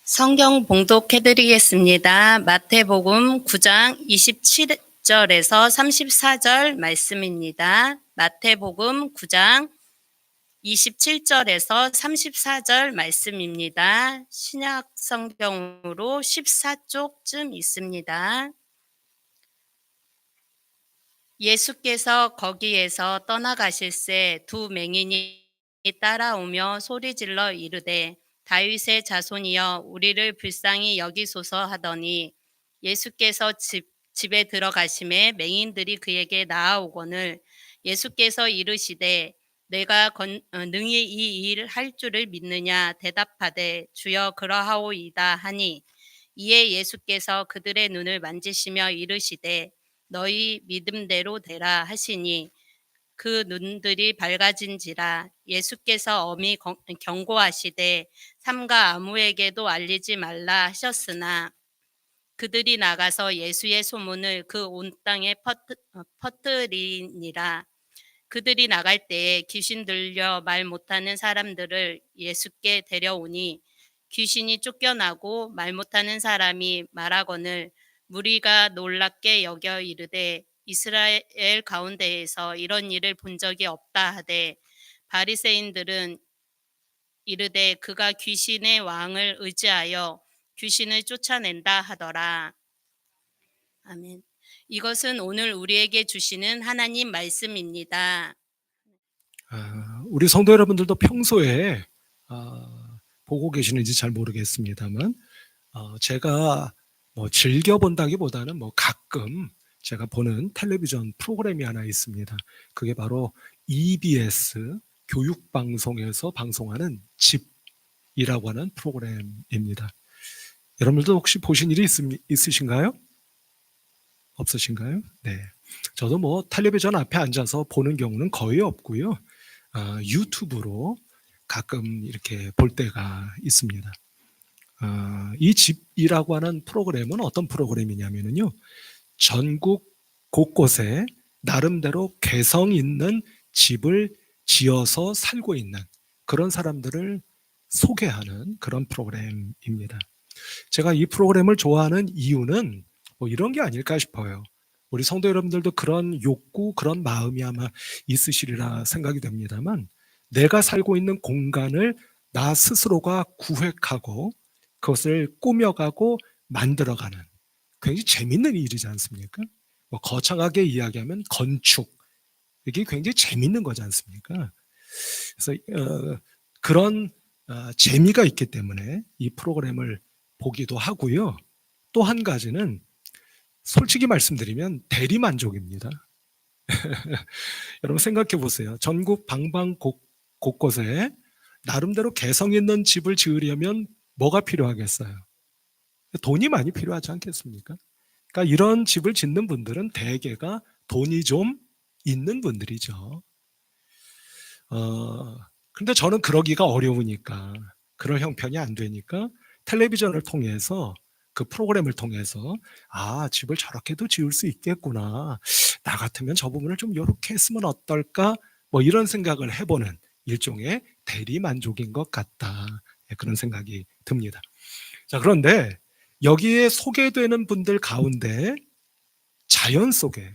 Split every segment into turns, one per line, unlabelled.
성경 봉독해드리겠습니다. 마태복음 9장 27절에서 34절 말씀입니다. 마태복음 9장 27절에서 34절 말씀입니다. 신약 성경으로 14쪽쯤 있습니다. 예수께서 거기에서 떠나가실새 두 맹인이 따라오며 소리질러 이르되 다윗의 자손이여 우리를 불쌍히 여기소서 하더니 예수께서 집에 들어가심에 맹인들이 그에게 나아오거늘 예수께서 이르시되 내가 능히 이 일 할 줄을 믿느냐 대답하되 주여 그러하오이다 하니 이에 예수께서 그들의 눈을 만지시며 이르시되 너희 믿음대로 되라 하시니 그 눈들이 밝아진지라. 예수께서 엄히 경고하시되 삼가 아무에게도 알리지 말라 하셨으나 그들이 나가서 예수의 소문을 그 온 땅에 퍼뜨리니라. 그들이 나갈 때에 귀신 들려 말 못하는 사람들을 예수께 데려오니 귀신이 쫓겨나고 말 못하는 사람이 말하거늘 무리가 놀랍게 여겨 이르되 이스라엘 가운데에서 이런 일을 본 적이 없다 하되 바리새인들은 이르되 그가 귀신의 왕을 의지하여 귀신을 쫓아낸다 하더라. 아멘. 이것은 오늘 우리에게 주시는 하나님 말씀입니다.
우리 성도 여러분들도 평소에 보고 계시는지 잘 모르겠습니다만 제가 즐겨본다기보다는 가끔 제가 보는 텔레비전 프로그램이 하나 있습니다. 그게 바로 EBS 교육방송에서 방송하는 집이라고 하는 프로그램입니다. 여러분들도 혹시 보신 일이 있으신가요? 없으신가요? 네. 저도 텔레비전 앞에 앉아서 보는 경우는 거의 없고요. 유튜브로 가끔 이렇게 볼 때가 있습니다. 이 집이라고 하는 프로그램은 어떤 프로그램이냐면요. 전국 곳곳에 나름대로 개성 있는 집을 지어서 살고 있는 그런 사람들을 소개하는 그런 프로그램입니다. 제가 이 프로그램을 좋아하는 이유는 이런 게 아닐까 싶어요. 우리 성도 여러분들도 그런 욕구, 그런 마음이 아마 있으시리라 생각이 됩니다만 내가 살고 있는 공간을 나 스스로가 구획하고 그것을 꾸며가고 만들어가는 굉장히 재밌는 일이지 않습니까? 거창하게 이야기하면 건축, 이게 굉장히 재밌는 거지 않습니까? 그래서 그런 재미가 있기 때문에 이 프로그램을 보기도 하고요. 또 한 가지는 솔직히 말씀드리면 대리만족입니다. 여러분 생각해 보세요. 전국 곳곳에 나름대로 개성 있는 집을 지으려면 뭐가 필요하겠어요? 돈이 많이 필요하지 않겠습니까? 그러니까 이런 집을 짓는 분들은 대개가 돈이 좀 있는 분들이죠. 근데 저는 그러기가 어려우니까, 그럴 형편이 안 되니까 텔레비전을 통해서 그 프로그램을 통해서 집을 저렇게도 지을 수 있겠구나. 나 같으면 저 부분을 좀 이렇게 했으면 어떨까? 이런 생각을 해보는 일종의 대리만족인 것 같다. 그런 생각이 듭니다. 자, 그런데 여기에 소개되는 분들 가운데 자연 속에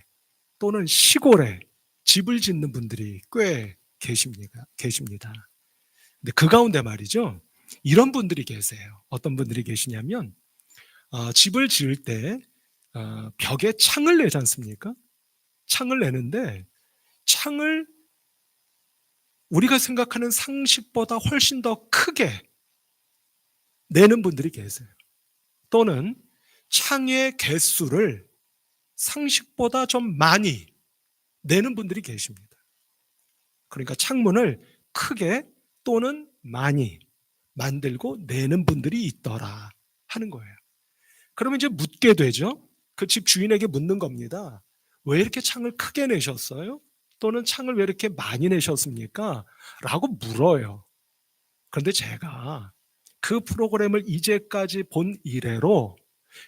또는 시골에 집을 짓는 분들이 꽤 계십니다. 근데 그 가운데 말이죠. 이런 분들이 계세요. 어떤 분들이 계시냐면 집을 지을 때 벽에 창을 내지 않습니까? 창을 내는데 창을 우리가 생각하는 상식보다 훨씬 더 크게 내는 분들이 계세요. 또는 창의 개수를 상식보다 좀 많이 내는 분들이 계십니다. 그러니까 창문을 크게 또는 많이 만들고 내는 분들이 있더라 하는 거예요. 그러면 이제 묻게 되죠. 그 집 주인에게 묻는 겁니다. 왜 이렇게 창을 크게 내셨어요? 또는 창을 왜 이렇게 많이 내셨습니까? 라고 물어요. 그런데 제가 그 프로그램을 이제까지 본 이래로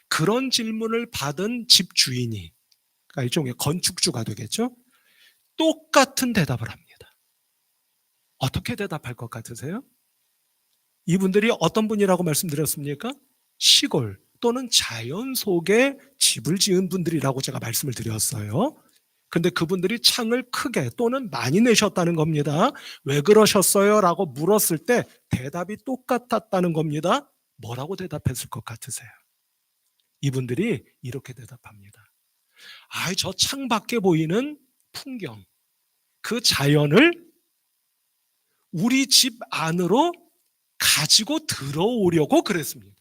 그런 질문을 받은 집 주인이, 그러니까 일종의 건축주가 되겠죠? 똑같은 대답을 합니다. 어떻게 대답할 것 같으세요? 이분들이 어떤 분이라고 말씀드렸습니까? 시골 또는 자연 속에 집을 지은 분들이라고 제가 말씀을 드렸어요. 근데 그분들이 창을 크게 또는 많이 내셨다는 겁니다. 왜 그러셨어요? 라고 물었을 때 대답이 똑같았다는 겁니다. 뭐라고 대답했을 것 같으세요? 이분들이 이렇게 대답합니다. 저 창밖에 보이는 풍경, 그 자연을 우리 집 안으로 가지고 들어오려고 그랬습니다.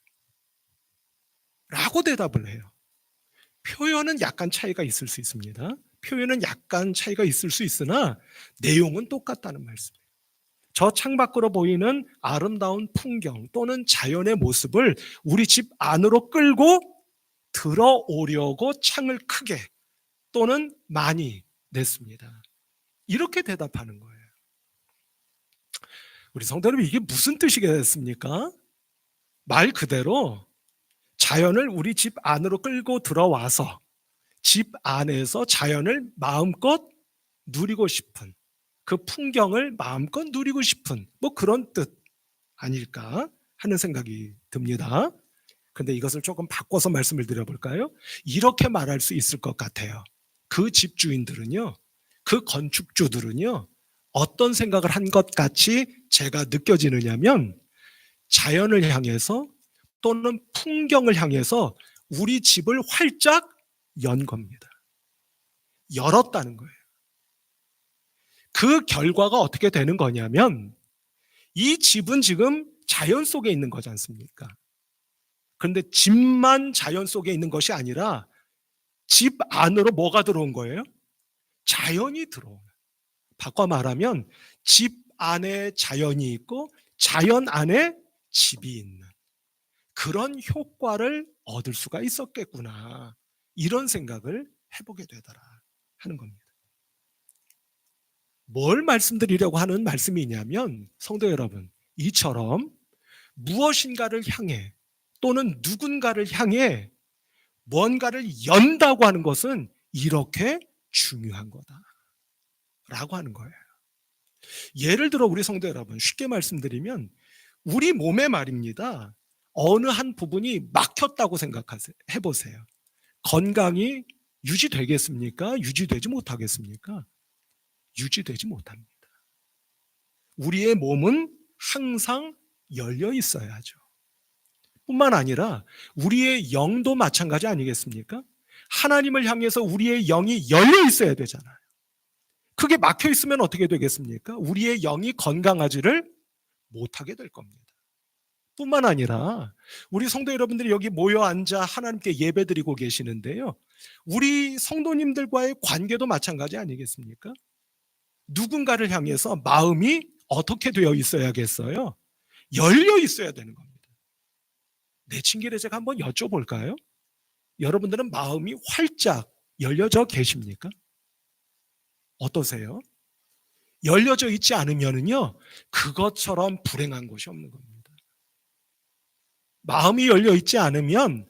라고 대답을 해요. 표현은 약간 차이가 있을 수 있습니다. 표현은 약간 차이가 있을 수 있으나 내용은 똑같다는 말씀이에요. 저 창밖으로 보이는 아름다운 풍경 또는 자연의 모습을 우리 집 안으로 끌고 들어오려고 창을 크게 또는 많이 냈습니다. 이렇게 대답하는 거예요. 우리 성도 여러분, 이게 무슨 뜻이겠습니까? 말 그대로 자연을 우리 집 안으로 끌고 들어와서 집 안에서 자연을 마음껏 누리고 싶은, 그 풍경을 마음껏 누리고 싶은 뭐 그런 뜻 아닐까 하는 생각이 듭니다. 근데 이것을 조금 바꿔서 말씀을 드려볼까요? 이렇게 말할 수 있을 것 같아요. 그 집주인들은요, 그 건축주들은요, 어떤 생각을 한 것 같이 제가 느껴지느냐면 자연을 향해서 또는 풍경을 향해서 우리 집을 활짝 연 겁니다. 열었다는 거예요. 그 결과가 어떻게 되는 거냐면 이 집은 지금 자연 속에 있는 거지 않습니까? 그런데 집만 자연 속에 있는 것이 아니라 집 안으로 뭐가 들어온 거예요? 자연이 들어오는. 바꿔 말하면 집 안에 자연이 있고 자연 안에 집이 있는 그런 효과를 얻을 수가 있었겠구나. 이런 생각을 해보게 되더라 하는 겁니다. 뭘 말씀드리려고 하는 말씀이냐면 성도 여러분, 이처럼 무엇인가를 향해 또는 누군가를 향해 뭔가를 연다고 하는 것은 이렇게 중요한 거다라고 하는 거예요. 예를 들어 우리 성도 여러분, 쉽게 말씀드리면 우리 몸에 말입니다. 어느 한 부분이 막혔다고 해보세요. 건강이 유지되겠습니까? 유지되지 못하겠습니까? 유지되지 못합니다. 우리의 몸은 항상 열려 있어야죠. 뿐만 아니라 우리의 영도 마찬가지 아니겠습니까? 하나님을 향해서 우리의 영이 열려 있어야 되잖아요. 그게 막혀 있으면 어떻게 되겠습니까? 우리의 영이 건강하지를 못하게 될 겁니다. 뿐만 아니라 우리 성도 여러분들이 여기 모여 앉아 하나님께 예배드리고 계시는데요. 우리 성도님들과의 관계도 마찬가지 아니겠습니까? 누군가를 향해서 마음이 어떻게 되어 있어야겠어요? 열려 있어야 되는 겁니다. 내친길에 제가 한번 여쭤볼까요? 여러분들은 마음이 활짝 열려져 계십니까? 어떠세요? 열려져 있지 않으면요, 그것처럼 불행한 것이 없는 겁니다. 마음이 열려 있지 않으면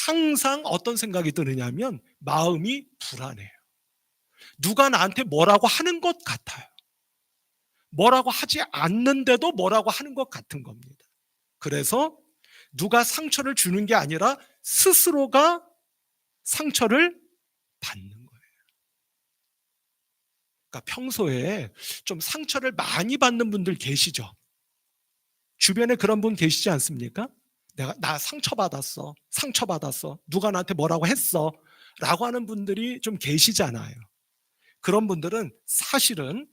항상 어떤 생각이 드느냐면 마음이 불안해요. 누가 나한테 뭐라고 하는 것 같아요. 뭐라고 하지 않는데도 뭐라고 하는 것 같은 겁니다. 그래서 누가 상처를 주는 게 아니라 스스로가 상처를 받는 거예요. 그러니까 평소에 좀 상처를 많이 받는 분들 계시죠? 주변에 그런 분 계시지 않습니까? 나 상처받았어. 누가 나한테 뭐라고 했어. 라고 하는 분들이 좀 계시잖아요. 그런 분들은 사실은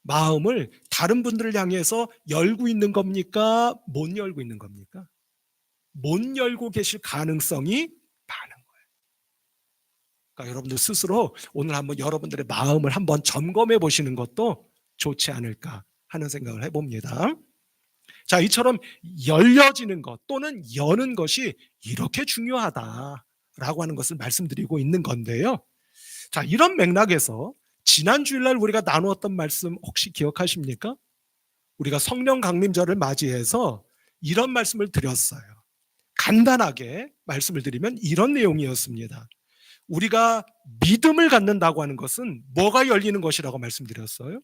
마음을 다른 분들을 향해서 열고 있는 겁니까? 못 열고 있는 겁니까? 못 열고 계실 가능성이 많은 거예요. 그러니까 여러분들 스스로 오늘 한번 여러분들의 마음을 한번 점검해 보시는 것도 좋지 않을까 하는 생각을 해봅니다. 자, 이처럼 열려지는 것 또는 여는 것이 이렇게 중요하다라고 하는 것을 말씀드리고 있는 건데요. 자, 이런 맥락에서 지난 주일날 우리가 나누었던 말씀 혹시 기억하십니까? 우리가 성령 강림절을 맞이해서 이런 말씀을 드렸어요. 간단하게 말씀을 드리면 이런 내용이었습니다. 우리가 믿음을 갖는다고 하는 것은 뭐가 열리는 것이라고 말씀드렸어요?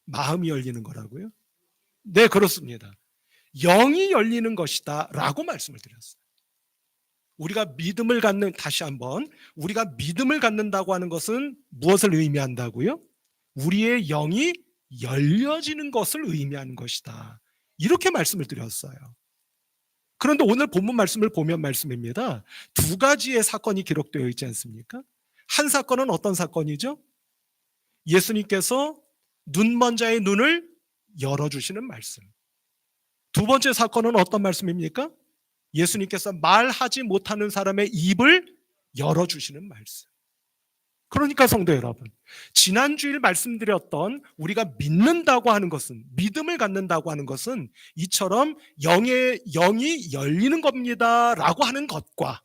마음이 열리는 거라고요? 네, 그렇습니다. 영이 열리는 것이다 라고 말씀을 드렸어요. 우리가 믿음을 갖는, 다시 한번, 우리가 믿음을 갖는다고 하는 것은 무엇을 의미한다고요? 우리의 영이 열려지는 것을 의미하는 것이다. 이렇게 말씀을 드렸어요. 그런데 오늘 본문 말씀을 보면 말씀입니다. 두 가지의 사건이 기록되어 있지 않습니까? 한 사건은 어떤 사건이죠? 예수님께서 눈먼 자의 눈을 열어주시는 말씀. 두 번째 사건은 어떤 말씀입니까? 예수님께서 말하지 못하는 사람의 입을 열어주시는 말씀. 그러니까 성도 여러분, 지난주일 말씀드렸던 우리가 믿는다고 하는 것은, 믿음을 갖는다고 하는 것은 이처럼 영이 열리는 겁니다 라고 하는 것과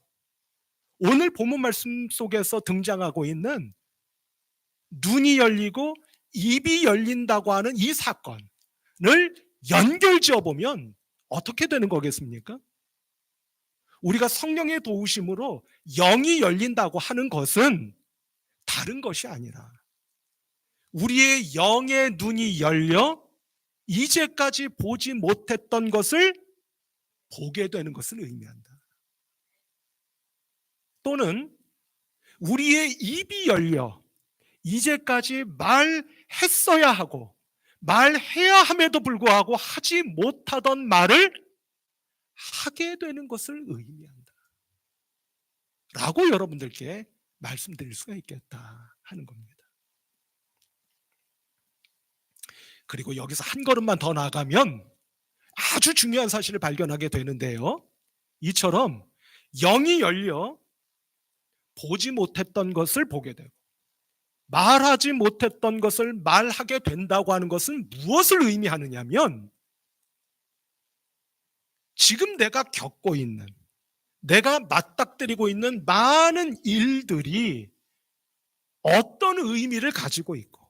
오늘 본문 말씀 속에서 등장하고 있는 눈이 열리고 입이 열린다고 하는 이 사건을 연결지어 보면 어떻게 되는 거겠습니까? 우리가 성령의 도우심으로 영이 열린다고 하는 것은 다른 것이 아니라 우리의 영의 눈이 열려 이제까지 보지 못했던 것을 보게 되는 것을 의미한다. 또는 우리의 입이 열려 이제까지 말했어야 하고 말해야 함에도 불구하고 하지 못하던 말을 하게 되는 것을 의미한다 라고 여러분들께 말씀드릴 수가 있겠다 하는 겁니다. 그리고 여기서 한 걸음만 더 나가면 아주 중요한 사실을 발견하게 되는데요. 이처럼 영이 열려 보지 못했던 것을 보게 되고 말하지 못했던 것을 말하게 된다고 하는 것은 무엇을 의미하느냐면 지금 내가 겪고 있는, 내가 맞닥뜨리고 있는 많은 일들이 어떤 의미를 가지고 있고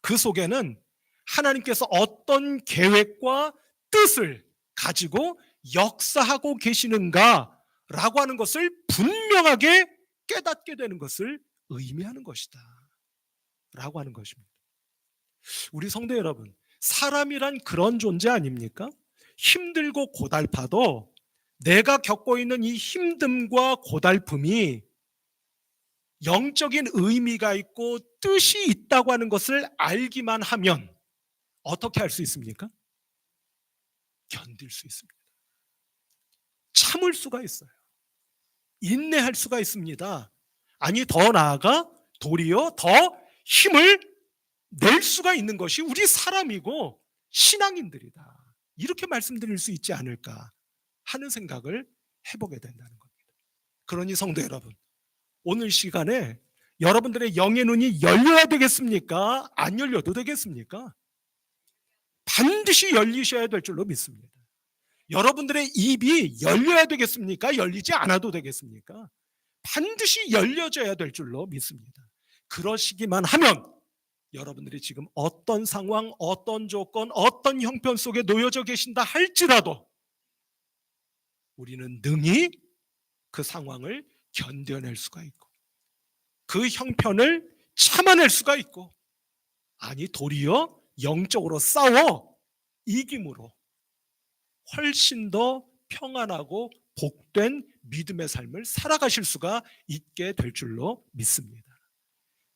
그 속에는 하나님께서 어떤 계획과 뜻을 가지고 역사하고 계시는가라고 하는 것을 분명하게 깨닫게 되는 것을 의미하는 것이다 라고 하는 것입니다. 우리 성도 여러분, 사람이란 그런 존재 아닙니까? 힘들고 고달파도 내가 겪고 있는 이 힘듦과 고달픔이 영적인 의미가 있고 뜻이 있다고 하는 것을 알기만 하면 어떻게 할 수 있습니까? 견딜 수 있습니다. 참을 수가 있어요. 인내할 수가 있습니다. 아니, 더 나아가 도리어 더 힘을 낼 수가 있는 것이 우리 사람이고 신앙인들이다. 이렇게 말씀드릴 수 있지 않을까 하는 생각을 해보게 된다는 겁니다. 그러니 성도 여러분, 오늘 시간에 여러분들의 영의 눈이 열려야 되겠습니까? 안 열려도 되겠습니까? 반드시 열리셔야 될 줄로 믿습니다. 여러분들의 입이 열려야 되겠습니까? 열리지 않아도 되겠습니까? 반드시 열려져야 될 줄로 믿습니다. 그러시기만 하면 여러분들이 지금 어떤 상황, 어떤 조건, 어떤 형편 속에 놓여져 계신다 할지라도 우리는 능히 그 상황을 견뎌낼 수가 있고 그 형편을 참아낼 수가 있고, 아니 도리어 영적으로 싸워 이김으로 훨씬 더 평안하고 복된 믿음의 삶을 살아가실 수가 있게 될 줄로 믿습니다.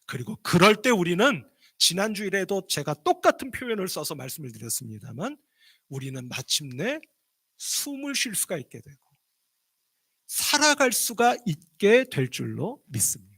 그리고 그럴 때 우리는 지난주일에도 제가 똑같은 표현을 써서 말씀을 드렸습니다만 우리는 마침내 숨을 쉴 수가 있게 되고 살아갈 수가 있게 될 줄로 믿습니다.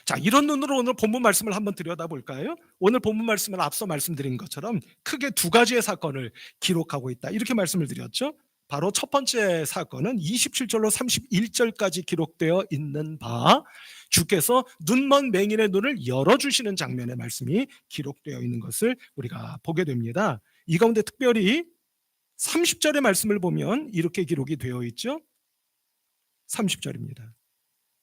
자, 이런 눈으로 오늘 본문 말씀을 한번 들여다볼까요? 오늘 본문 말씀은 앞서 말씀드린 것처럼 크게 두 가지의 사건을 기록하고 있다, 이렇게 말씀을 드렸죠. 바로 첫 번째 사건은 27절로 31절까지 기록되어 있는 바, 주께서 눈먼 맹인의 눈을 열어주시는 장면의 말씀이 기록되어 있는 것을 우리가 보게 됩니다. 이 가운데 특별히 30절의 말씀을 보면 이렇게 기록이 되어 있죠. 30절입니다.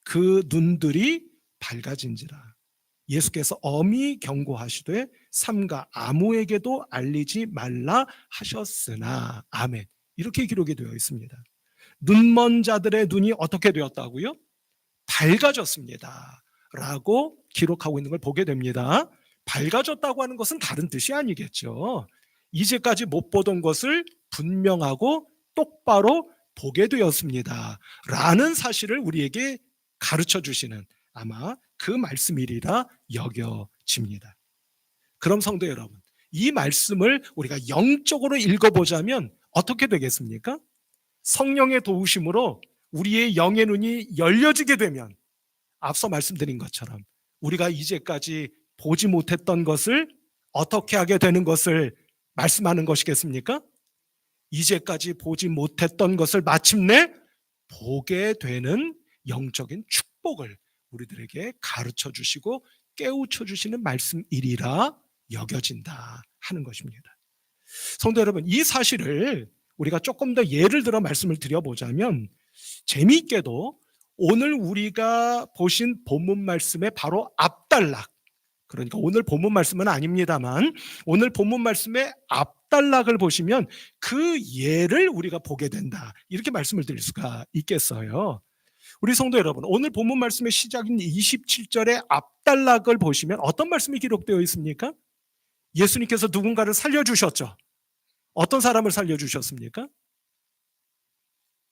그 눈들이 밝아진지라 예수께서 엄히 경고하시되 삼가 아무에게도 알리지 말라 하셨으나. 아멘. 이렇게 기록이 되어 있습니다. 눈먼 자들의 눈이 어떻게 되었다고요? 밝아졌습니다 라고 기록하고 있는 걸 보게 됩니다. 밝아졌다고 하는 것은 다른 뜻이 아니겠죠. 이제까지 못 보던 것을 분명하고 똑바로 보게 되었습니다. 라는 사실을 우리에게 가르쳐 주시는 아마 그 말씀이리라 여겨집니다. 그럼 성도 여러분, 이 말씀을 우리가 영적으로 읽어보자면 어떻게 되겠습니까? 성령의 도우심으로 우리의 영의 눈이 열려지게 되면 앞서 말씀드린 것처럼 우리가 이제까지 보지 못했던 것을 어떻게 하게 되는 것을 말씀하는 것이겠습니까? 이제까지 보지 못했던 것을 마침내 보게 되는 영적인 축복을 우리들에게 가르쳐 주시고 깨우쳐 주시는 말씀이리라 여겨진다 하는 것입니다. 성도 여러분, 이 사실을 우리가 조금 더 예를 들어 말씀을 드려보자면 재미있게도 오늘 우리가 보신 본문 말씀의 바로 앞단락, 그러니까 오늘 본문 말씀은 아닙니다만 오늘 본문 말씀의 앞단락을 보시면 그 예를 우리가 보게 된다, 이렇게 말씀을 드릴 수가 있겠어요. 우리 성도 여러분, 오늘 본문 말씀의 시작인 27절의 앞단락을 보시면 어떤 말씀이 기록되어 있습니까? 예수님께서 누군가를 살려주셨죠. 어떤 사람을 살려주셨습니까?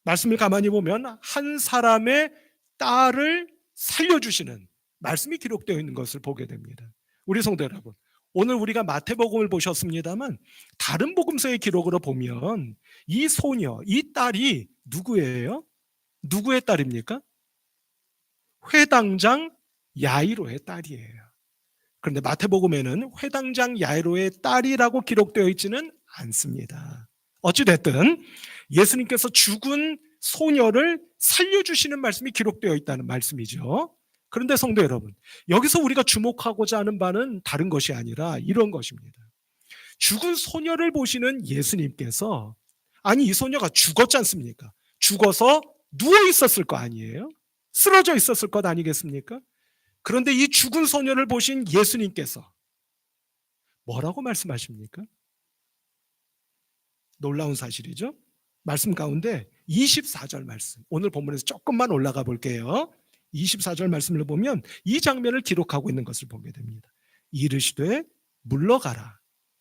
말씀을 가만히 보면 한 사람의 딸을 살려주시는 말씀이 기록되어 있는 것을 보게 됩니다. 우리 성도 여러분, 오늘 우리가 마태복음을 보셨습니다만 다른 복음서의 기록으로 보면 이 소녀, 이 딸이 누구예요? 누구의 딸입니까? 회당장 야이로의 딸이에요. 그런데 마태복음에는 회당장 야이로의 딸이라고 기록되어 있지는 않습니다. 어찌됐든 예수님께서 죽은 소녀를 살려주시는 말씀이 기록되어 있다는 말씀이죠. 그런데 성도 여러분, 여기서 우리가 주목하고자 하는 바는 다른 것이 아니라 이런 것입니다. 죽은 소녀를 보시는 예수님께서, 아니 이 소녀가 죽었지 않습니까? 죽어서 누워 있었을 거 아니에요? 쓰러져 있었을 것 아니겠습니까? 그런데 이 죽은 소녀를 보신 예수님께서 뭐라고 말씀하십니까? 놀라운 사실이죠. 말씀 가운데 24절 말씀, 오늘 본문에서 조금만 올라가 볼게요. 24절 말씀을 보면 이 장면을 기록하고 있는 것을 보게 됩니다. 이르시되 물러가라,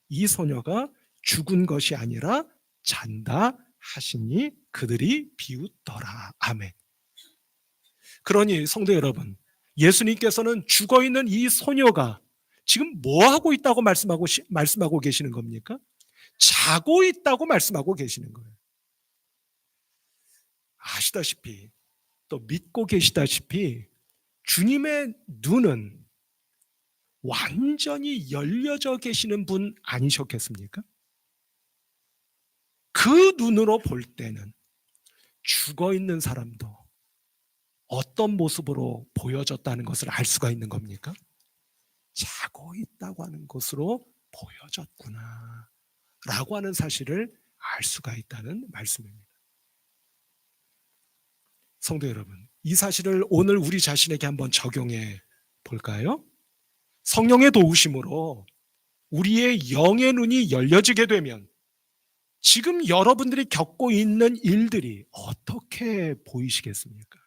이 소녀가 죽은 것이 아니라 잔다 하시니 그들이 비웃더라. 아멘. 그러니 성도 여러분, 예수님께서는 죽어있는 이 소녀가 지금 뭐하고 있다고 말씀하고 계시는 겁니까? 자고 있다고 말씀하고 계시는 거예요. 아시다시피 또 믿고 계시다시피 주님의 눈은 완전히 열려져 계시는 분 아니셨겠습니까? 그 눈으로 볼 때는 죽어있는 사람도 어떤 모습으로 보여졌다는 것을 알 수가 있는 겁니까? 자고 있다고 하는 것으로 보여졌구나 라고 하는 사실을 알 수가 있다는 말씀입니다. 성도 여러분, 이 사실을 오늘 우리 자신에게 한번 적용해 볼까요? 성령의 도우심으로 우리의 영의 눈이 열려지게 되면 지금 여러분들이 겪고 있는 일들이 어떻게 보이시겠습니까?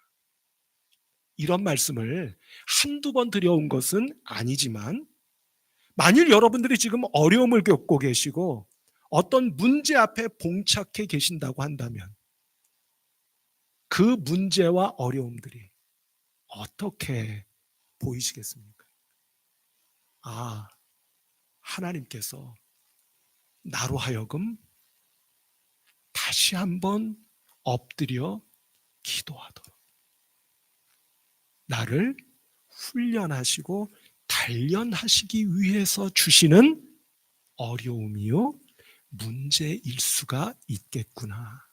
이런 말씀을 한두 번 드려온 것은 아니지만 만일 여러분들이 지금 어려움을 겪고 계시고 어떤 문제 앞에 봉착해 계신다고 한다면 그 문제와 어려움들이 어떻게 보이시겠습니까? 아, 하나님께서 나로 하여금 다시 한번 엎드려 기도하도록 나를 훈련하시고 단련하시기 위해서 주시는 어려움이요 문제일 수가 있겠구나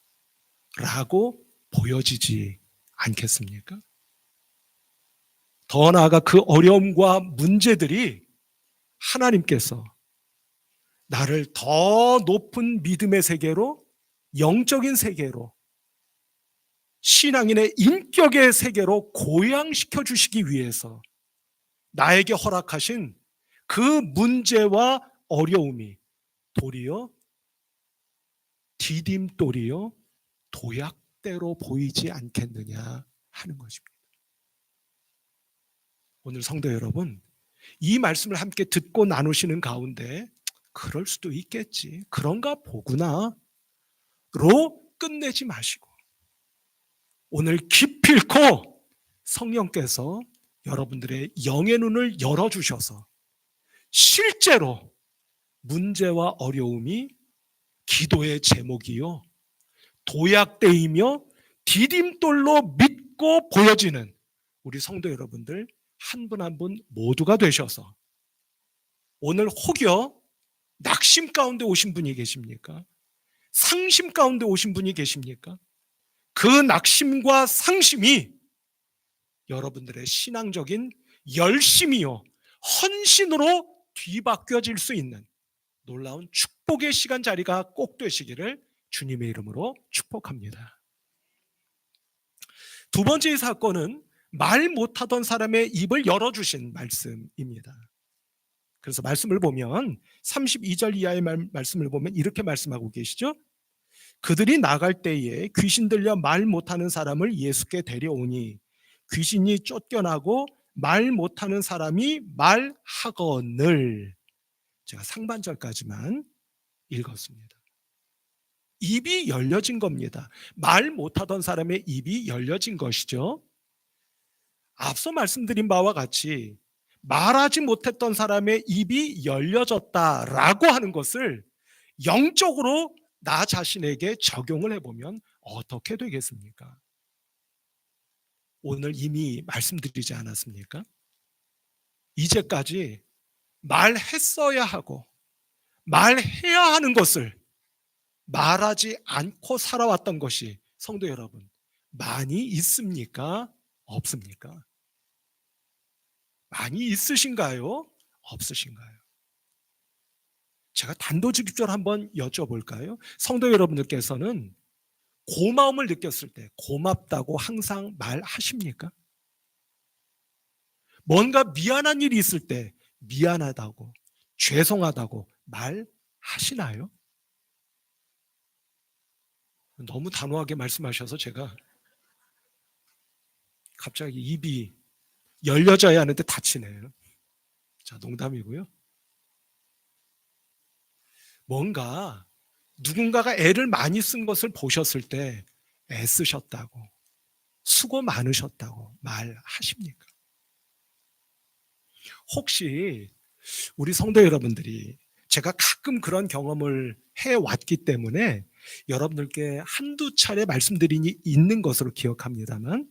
라고 보여지지 않겠습니까? 더 나아가 그 어려움과 문제들이 하나님께서 나를 더 높은 믿음의 세계로, 영적인 세계로, 신앙인의 인격의 세계로 고양시켜 주시기 위해서 나에게 허락하신 그 문제와 어려움이 도리어 디딤돌이요 도약대로 보이지 않겠느냐 하는 것입니다. 오늘 성도 여러분, 이 말씀을 함께 듣고 나누시는 가운데 그럴 수도 있겠지, 그런가 보구나 로 끝내지 마시고 오늘 기필코 성령께서 여러분들의 영의 눈을 열어주셔서 실제로 문제와 어려움이 기도의 제목이요, 도약대이며 디딤돌로 믿고 보여지는 우리 성도 여러분들 한 분 한 분 모두가 되셔서, 오늘 혹여 낙심 가운데 오신 분이 계십니까? 상심 가운데 오신 분이 계십니까? 그 낙심과 상심이 여러분들의 신앙적인 열심이요, 헌신으로 뒤바뀌어질 수 있는 놀라운 축복의 시간 자리가 꼭 되시기를 주님의 이름으로 축복합니다. 두 번째 사건은 말 못하던 사람의 입을 열어주신 말씀입니다. 그래서 말씀을 보면 32절 이하의 말씀을 보면 이렇게 말씀하고 계시죠. 그들이 나갈 때에 귀신 들려 말 못하는 사람을 예수께 데려오니 귀신이 쫓겨나고 말 못하는 사람이 말하거늘. 제가 상반절까지만 읽었습니다. 입이 열려진 겁니다. 말 못하던 사람의 입이 열려진 것이죠. 앞서 말씀드린 바와 같이 말하지 못했던 사람의 입이 열려졌다라고 하는 것을 영적으로 나 자신에게 적용을 해보면 어떻게 되겠습니까? 오늘 이미 말씀드리지 않았습니까? 이제까지 말했어야 하고 말해야 하는 것을 말하지 않고 살아왔던 것이 성도 여러분 많이 있습니까? 없습니까? 많이 있으신가요? 없으신가요? 제가 단도직입적으로 한번 여쭤볼까요? 성도 여러분들께서는 고마움을 느꼈을 때 고맙다고 항상 말하십니까? 뭔가 미안한 일이 있을 때 미안하다고, 죄송하다고 말하시나요? 너무 단호하게 말씀하셔서 제가 갑자기 입이 열려져야 하는데 닫히네요. 자, 농담이고요. 뭔가 누군가가 애를 많이 쓴 것을 보셨을 때 애쓰셨다고, 수고 많으셨다고 말하십니까? 혹시 우리 성도 여러분들이, 제가 가끔 그런 경험을 해왔기 때문에 여러분들께 한두 차례 말씀드리니 있는 것으로 기억합니다만,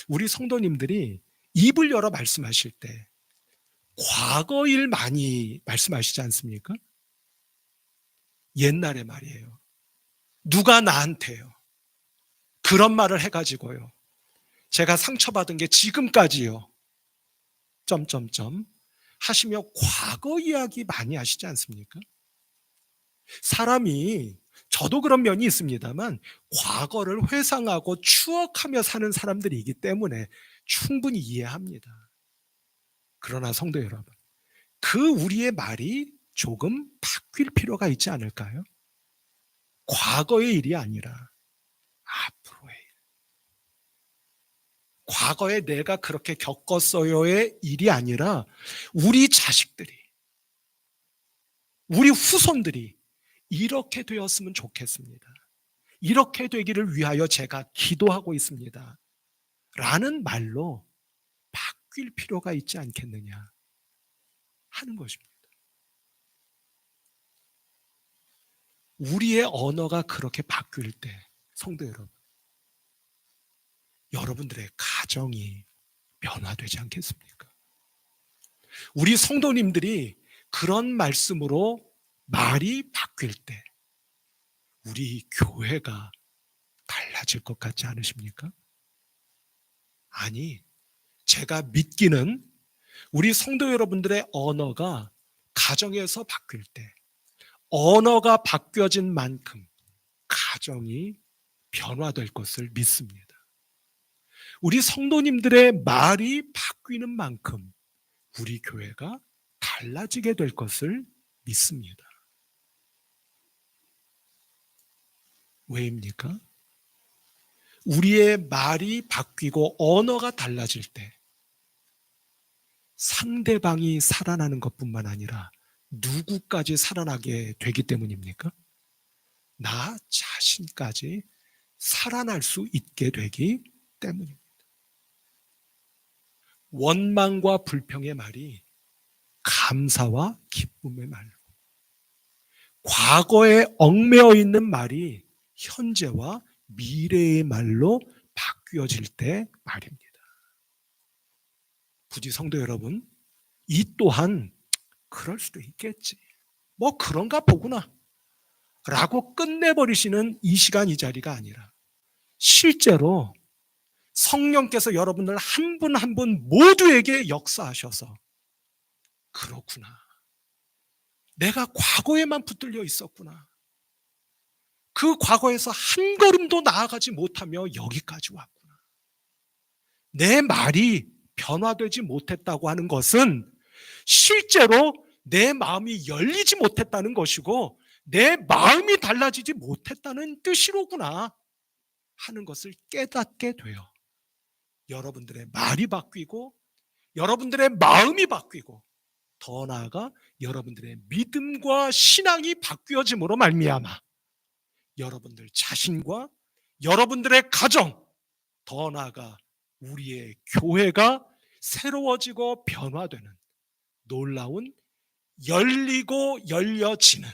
우리 성도님들이 입을 열어 말씀하실 때 과거 일 많이 말씀하시지 않습니까? 옛날의 말이에요. 누가 나한테요 그런 말을 해가지고요 제가 상처받은 게 지금까지요 점점점 하시며 과거 이야기 많이 하시지 않습니까? 사람이, 저도 그런 면이 있습니다만 과거를 회상하고 추억하며 사는 사람들이기 때문에 충분히 이해합니다. 그러나 성도 여러분, 그 우리의 말이 조금 바뀔 필요가 있지 않을까요? 과거의 일이 아니라 앞으로의 일. 과거에 내가 그렇게 겪었어요의 일이 아니라 우리 자식들이, 우리 후손들이 이렇게 되었으면 좋겠습니다. 이렇게 되기를 위하여 제가 기도하고 있습니다. 라는 말로 바뀔 필요가 있지 않겠느냐 하는 것입니다. 우리의 언어가 그렇게 바뀔 때 성도 여러분, 여러분들의 가정이 변화되지 않겠습니까? 우리 성도님들이 그런 말씀으로 말이 바뀔 때 우리 교회가 달라질 것 같지 않으십니까? 아니, 제가 믿기는 우리 성도 여러분들의 언어가 가정에서 바뀔 때, 언어가 바뀌어진 만큼 가정이 변화될 것을 믿습니다. 우리 성도님들의 말이 바뀌는 만큼 우리 교회가 달라지게 될 것을 믿습니다. 왜입니까? 우리의 말이 바뀌고 언어가 달라질 때 상대방이 살아나는 것뿐만 아니라 누구까지 살아나게 되기 때문입니까? 나 자신까지 살아날 수 있게 되기 때문입니다. 원망과 불평의 말이 감사와 기쁨의 말로, 과거에 얽매여 있는 말이 현재와 미래의 말로 바뀌어질 때 말입니다. 부디 성도 여러분, 이 또한 그럴 수도 있겠지, 뭐 그런가 보구나 라고 끝내버리시는 이 시간 이 자리가 아니라, 실제로 성령께서 여러분들 한 분 한 분 모두에게 역사하셔서, 그렇구나, 내가 과거에만 붙들려 있었구나, 그 과거에서 한 걸음도 나아가지 못하며 여기까지 왔구나, 내 말이 변화되지 못했다고 하는 것은 실제로 내 마음이 열리지 못했다는 것이고 내 마음이 달라지지 못했다는 뜻이로구나 하는 것을 깨닫게 돼요. 여러분들의 말이 바뀌고 여러분들의 마음이 바뀌고 더 나아가 여러분들의 믿음과 신앙이 바뀌어짐으로 말미암아 여러분들 자신과 여러분들의 가정, 더 나아가 우리의 교회가 새로워지고 변화되는 놀라운 열리고 열려지는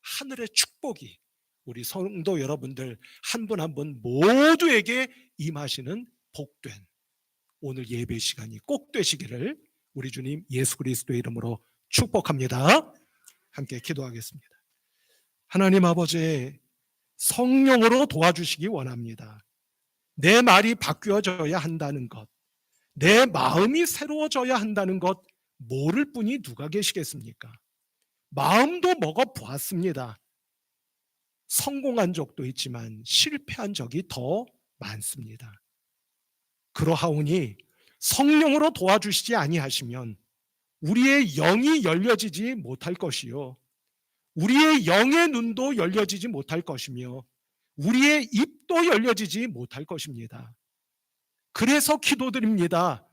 하늘의 축복이 우리 성도 여러분들 한 분 한 분 모두에게 임하시는 복된 오늘 예배 시간이 꼭 되시기를 우리 주님 예수 그리스도의 이름으로 축복합니다. 함께 기도하겠습니다. 하나님 아버지, 성령으로 도와주시기 원합니다. 내 말이 바뀌어져야 한다는 것, 내 마음이 새로워져야 한다는 것 모를 분이 누가 계시겠습니까? 마음도 먹어보았습니다. 성공한 적도 있지만 실패한 적이 더 많습니다. 그러하오니 성령으로 도와주시지 아니하시면 우리의 영이 열려지지 못할 것이요, 우리의 영의 눈도 열려지지 못할 것이며 우리의 입도 열려지지 못할 것입니다. 그래서 기도드립니다.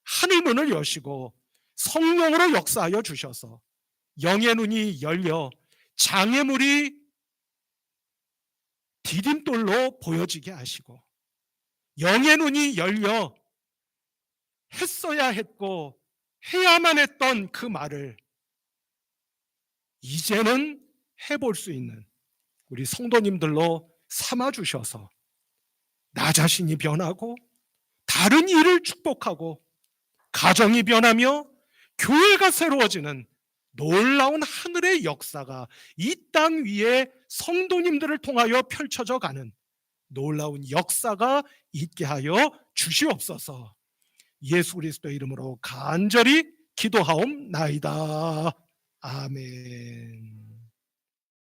하늘 문을 여시고 성령으로 역사하여 주셔서 영의 눈이 열려 장애물이 디딤돌로 보여지게 하시고 영의 눈이 열려 했어야 했고 해야만 했던 그 말을 이제는 해볼 수 있는 우리 성도님들로 삼아주셔서 나 자신이 변하고 다른 일을 축복하고 가정이 변하며 교회가 새로워지는 놀라운 하늘의 역사가 이 땅 위에 성도님들을 통하여 펼쳐져 가는 놀라운 역사가 있게 하여 주시옵소서. 예수 그리스도의 이름으로 간절히 기도하옵나이다. 아멘.